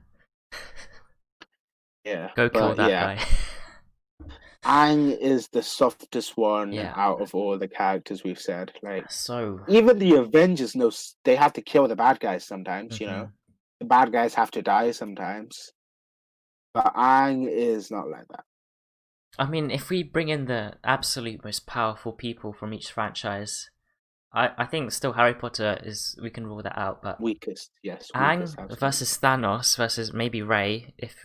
Go kill that guy. Aang is the softest one out of all the characters we've said. Like, so even the Avengers know they have to kill the bad guys sometimes. The bad guys have to die sometimes. But Aang is not like that. I mean, if we bring in the absolute most powerful people from each franchise, I think still Harry Potter we can rule that out, but weakest, yes. Aang versus Thanos versus maybe Rey, if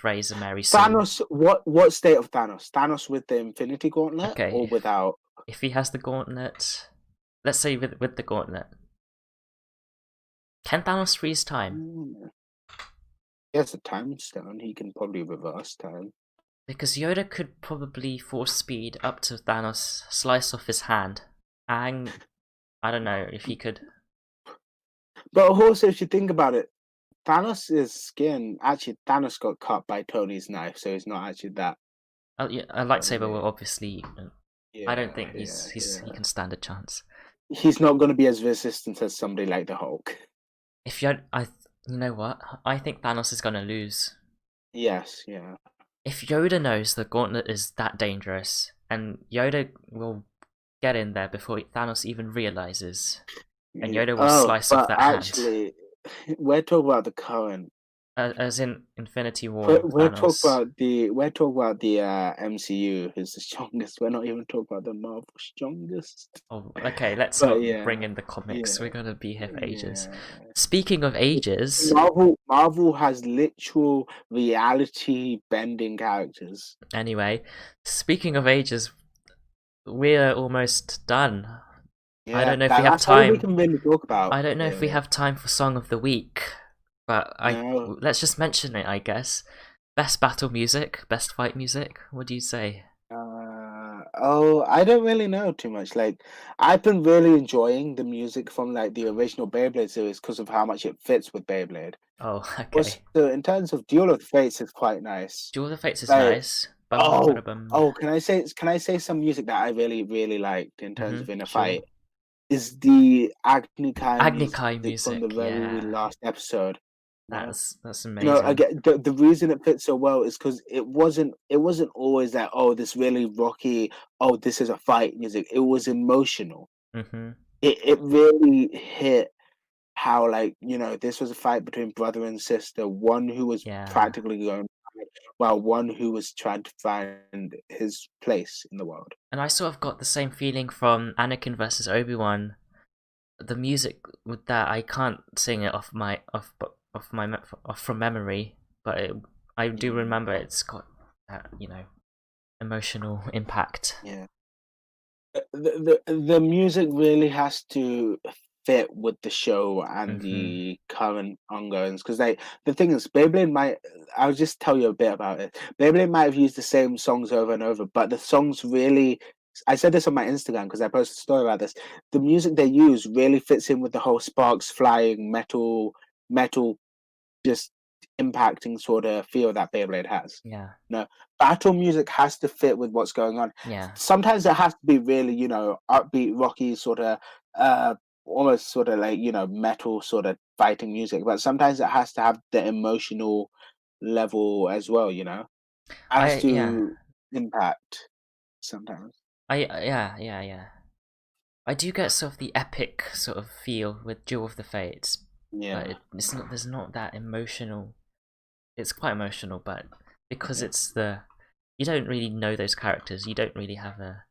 Rey's a Mary Sue. Thanos, what state of Thanos? Thanos with the Infinity Gauntlet or without? If he has the gauntlet, let's say with the gauntlet. Can Thanos freeze time? He has a time stone, he can probably reverse time. Because Yoda could probably force speed up to Thanos, slice off his hand. Aang, I don't know if he could. But also, if you think about it, Thanos' skin, actually, Thanos got cut by Tony's knife, so he's not actually that. Oh, yeah, a lightsaber will obviously. I don't think he can stand a chance. He's not going to be as resistant as somebody like the Hulk. If you know what? I think Thanos is going to lose. Yes, yeah. If Yoda knows the gauntlet is that dangerous, and Yoda will get in there before Thanos even realizes, and Yoda will slice off that hand. We're talking about the current, as in Infinity War. We're talking about the MCU, who's the strongest. We're not even talking about the Marvel strongest. Oh, okay. Let's not bring in the comics. We're gonna be here for ages. Speaking of ages, Marvel has literal reality bending characters. Anyway, speaking of ages, we're almost done. I don't know if we have time. We can really talk about. I don't know if we have time for Song of the Week, but let's just mention it, I guess. Best battle music, best fight music. What do you say? Oh, I don't really know too much. Like, I've been really enjoying the music from like the original Beyblade series because of how much it fits with Beyblade. Oh, Also, okay. in terms of Duel of the Fates, it's quite nice. Duel of the Fates is Like, nice. Bum bum oh, bada bum. oh, can I say some music that I really, really liked in terms of in a Sure. fight? Is the Agni Kai Agni music Kai from the music, very yeah. last episode. No? That's amazing. Again, the reason it fits so well is because it wasn't always that, oh, this really rocky, oh, this is a fight music. It was emotional. Mm-hmm. It really hit how, like, this was a fight between brother and sister, one who was Yeah. practically going mad, while one who was trying to find his place in the world. And I sort of got the same feeling from Anakin versus Obi-Wan. The music with that, I can't sing it off from memory, but I do Mm, remember it's got that, emotional impact. yeah. The music really has to fit with the show and Mm-hmm. the current ongoings because the thing is Beyblade might I'll just tell you a bit about it. Beyblade might have used the same songs over and over, but the songs really I said this on my Instagram because I posted a story about this. The music they use really fits in with the whole sparks flying metal just impacting sort of feel that Beyblade has. Yeah. No, battle music has to fit with what's going on. Yeah. Sometimes it has to be really, upbeat, rocky, sort of, almost sort of like, metal sort of fighting music. But sometimes it has to have the emotional level as well, has Yeah. to impact sometimes. Yeah. I do get sort of the epic sort of feel with Duel of the Fates, but Yeah, it's not. There's not that emotional. It's quite emotional, but because yeah, it's the you don't really know those characters. You don't really have a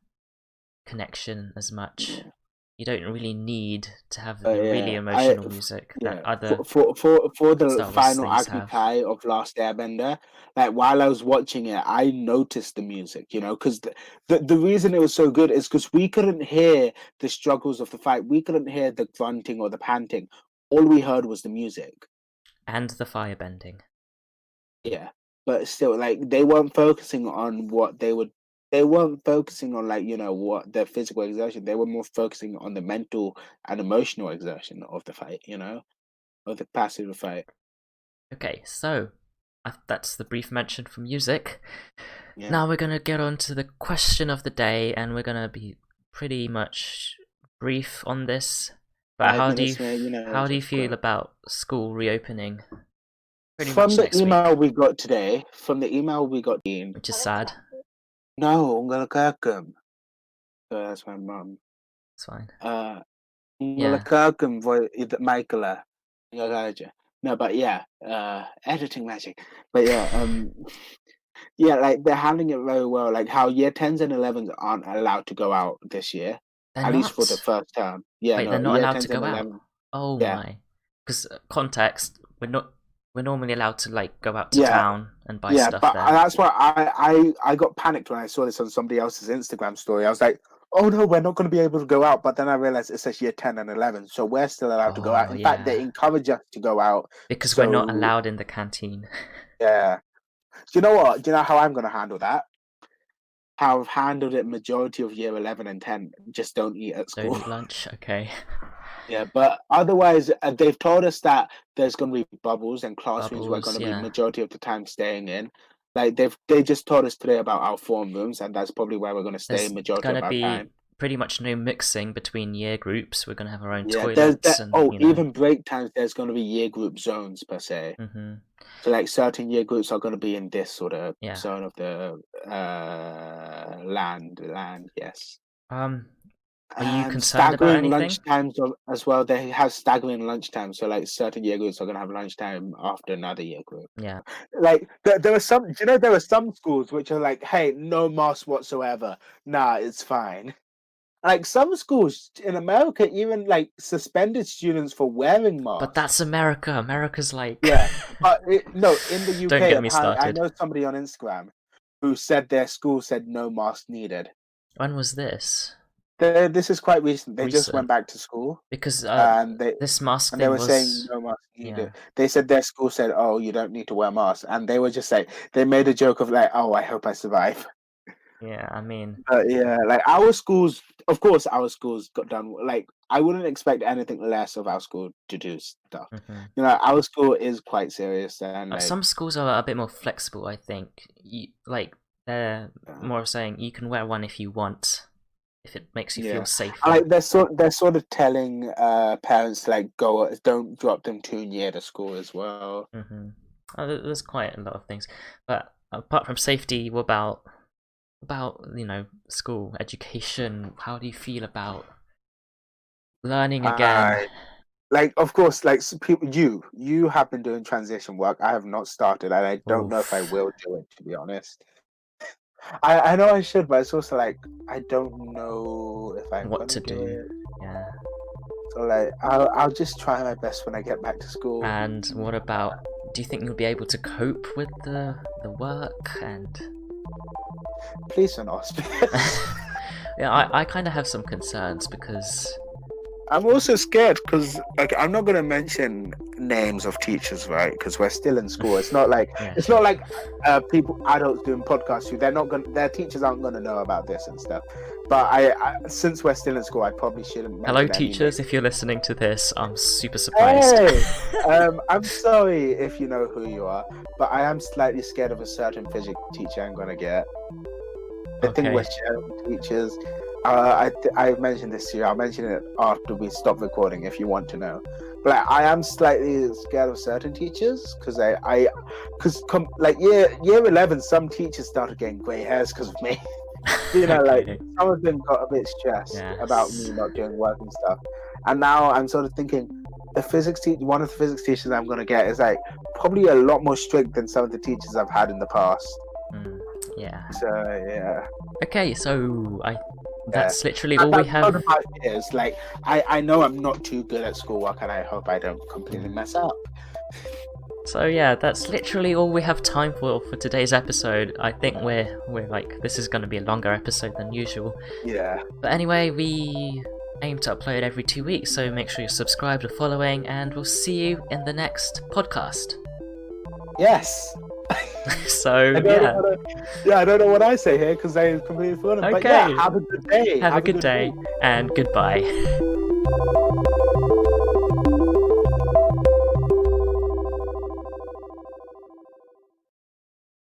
connection as much. yeah. You don't really need to have the really Yeah, emotional music that yeah, other for the Star Wars final things Agni have. Kai of Last Airbender, like while I was watching it, I noticed the music, because the reason it was so good is because we couldn't hear the struggles of the fight, we couldn't hear the grunting or the panting. All we heard was the music. And the firebending. Yeah, but still, like they weren't focusing on what they would. They weren't focusing on like what the physical exertion. They were more focusing on the mental and emotional exertion of the fight. Of the passive fight. Okay, so that's the brief mention for music. Yeah. Now we're gonna get on to the question of the day, and we're gonna be pretty much brief on this. But 5 minutes, mate. how do you Just feel go. about school reopening? Pretty much next From the email we got, Dean. which is sad. No, I'm gonna so that's my mum. It's fine. Uh, Yeah. Michaela. No, but yeah, editing magic. But yeah, yeah, like they're handling it very well. Like how year 10s and 11s aren't allowed to go out this year, They're at least for the not. first term. Yeah, Wait, they're no, not year allowed to 10s and go out. 11. Oh Yeah, my. Because context, we're normally allowed to like go out to yeah, town and buy yeah. stuff But there. that's why I got panicked when I saw this on somebody else's Instagram story. I was like, oh no, we're not going to be able to go out. But then I realized it says year 10 and 11, so we're still allowed to go out. Oh In fact, they yeah. encourage us to go out. Because we're not So allowed in the canteen. yeah, do you know what? Do you know how I'm going to handle that? How I've handled it majority of year 11 and 10, just don't eat at Don't school. eat lunch. Okay. Yeah, but otherwise, they've told us that there's going to be bubbles and classrooms we're going Bubbles. to be Yeah. majority of the time staying in. Like they just told us today about our form rooms, and that's probably where we're going to stay There's majority of gonna our be time. pretty much no mixing between year groups. We're gonna have our own Yeah, there's toilets that. and Oh, even break times, there's going to be year group zones per se. Mhm. So like certain year groups are going to be in this sort of Yeah. zone of the land. Yes. Um, are you And concerned about staggering anything? lunch times as well. They have staggering lunch times. So like certain year groups are gonna have lunchtime after another year group. Yeah. Like there were some, there were some schools which are like, hey, no mask whatsoever. Nah, it's fine. Like some schools in America even like suspended students for wearing But masks. that's America. America's like. Yeah, but no, in the Don't UK get me apparently, I started. know somebody on Instagram who said their school said no mask needed. When was this? This is quite recent. They just went Recent. back to school, Because and this mask they thing were saying was. no mask Yeah. needed. They said their school said, "Oh, you don't need to wear masks," and they were just like they made a joke of like, "Oh, I hope I survive." Yeah, I mean, Yeah, like our schools, of course, our schools got done. Like I wouldn't expect anything less of our school to do stuff. mhm. Our school is quite serious, and like, Some schools are a bit more flexible, I think. They're more saying you can wear one if you want, if it makes you feel safer. like they're sort of telling parents to like don't drop them too near the school as well. There's quite a lot of things, but apart from safety, what about school education? How do you feel about learning again? Like, of course, like people, you have been doing transition work. I have not started, and I don't know if I will do it, to be honest. I know I should, but it's also like I don't know if I'm what gonna to do. it. Yeah. So like I'll just try my best when I get back to school. And what about? Do you think you'll be able to cope with the work and? Please don't ask me. Yeah, I kind of have some concerns because I'm also scared because like I'm not gonna mention names of teachers, right? Because we're still in school. It's not like people, adults doing podcasts who their teachers aren't gonna know about this and stuff. But I since we're still in school, I probably shouldn't. Hello, teachers! If you're listening to this, I'm super surprised. Hey, I'm sorry if you know who you are, but I am slightly scared of a certain physics teacher I'm gonna get. I think we're sharing teachers. I mentioned this to you. I'll mention it after we stop recording if you want to know. But like, I am slightly scared of certain teachers because year 11, some teachers started getting grey hairs because of me. Like some of them got a bit stressed about me not doing work and stuff. And now I'm sort of thinking one of the physics teachers I'm gonna get is like probably a lot more strict than some of the teachers I've had in the past. Yeah. So yeah. Okay, so that's literally all we have. 5 years. Like I know I'm not too good at schoolwork, and I hope I don't completely mess up. So yeah, that's literally all we have time for today's episode. I think we're like, this is going to be a longer episode than usual. Yeah. But anyway, we aim to upload every 2 weeks, so make sure you're subscribed or following, and we'll see you in the next podcast. Yes. So I don't know what I say here because I completely forgot. Okay. But yeah, have a good day. Have a good day, and goodbye.